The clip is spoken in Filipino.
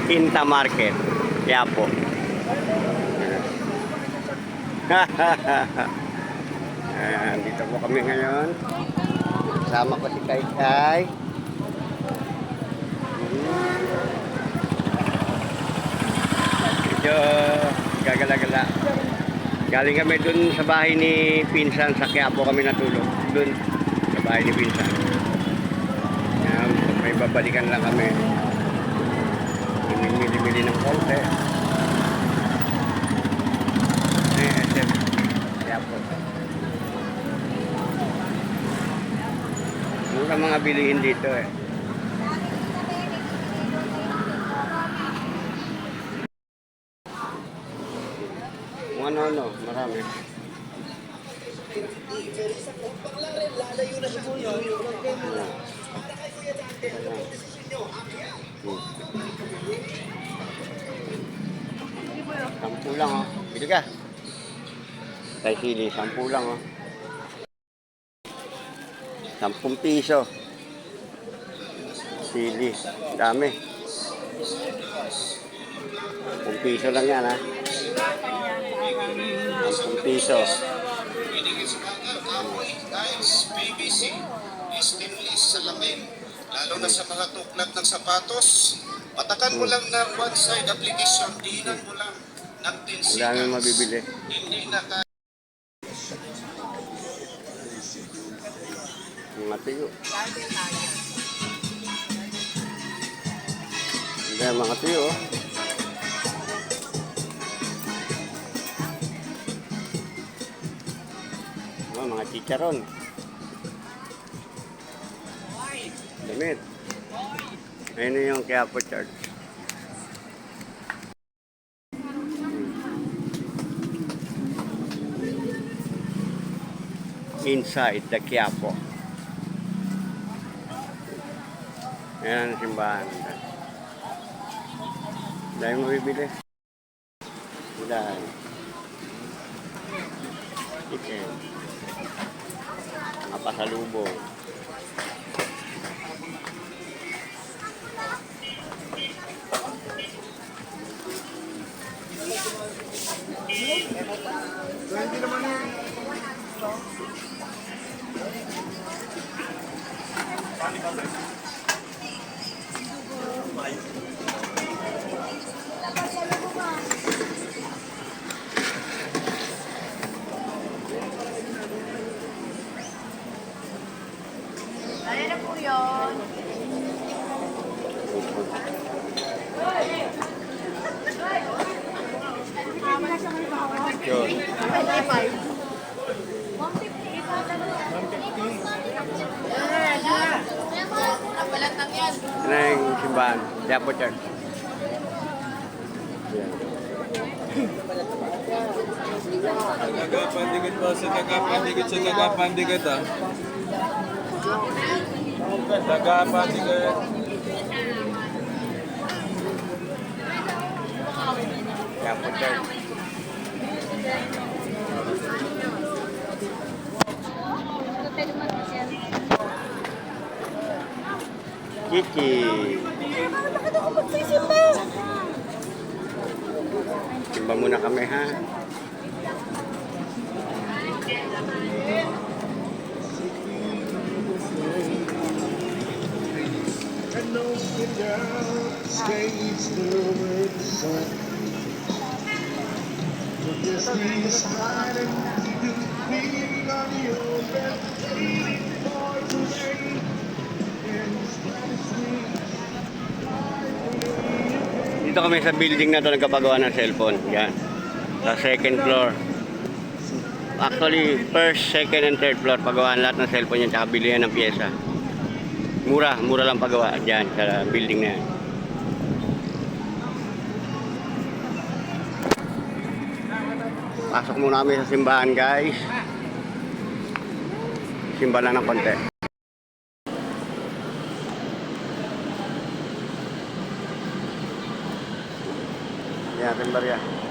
Quinta Market. Quiapo. Ayan, dito po kami ngayon. Kasama ko si Kai. Medyo gagala-gala. Galing kami dun sa bahay ni Pinsan. Sa Quiapo kami natulog. Dun sa bahay ni Pinsan. Ayan, may babalikan lang kami. Mili-mili ng konti. SM Quiapo. Mura mga bilihin dito eh. Ano, marami. Sampu lang oh. Bili ka. Tay sili, 10 lang oh. 10 piso. Sili, dami. 10 piso lang yan ha. 10 piso. PVC, stainless salamin, lalo na sa mga tuklat ng sapatos. Patakan mo lang ng one side application, diinan mo lang ng 10 seconds. Ang dami mabibili. Hindi na kaya. Mga tiyo. Hindi mga tiyo oh. Mga chicharon. Damit. Ayun na yung Quiapo Church. Inside the Quiapo. Ayan ang simbahan. Dahil mo bibili. Dahil. Chicken. Mga pasalubong. Ano na po yun? Yun. 25. Nabalat lang yan. Ano yung simbahan? Quiapo Church. Tagapandigit po sa tagapandigit sa tagapandigit ah. Tagapandigit. Quiapo Church. Kiki. Bakit ako magsisimba? Simba muna kami ha. Dito kami sa building na to nagpapagawa ng cellphone. Yan. Sa second floor. Actually, first, second, and third floor. Pagawaan lahat ng cellphone yan. Tsaka bilihan ng pyesa. Mura lang pagawa dyan sa building na yan. Pasok muna kami sa simbahan guys. Simba lang ng konti. Yan, timbar yan.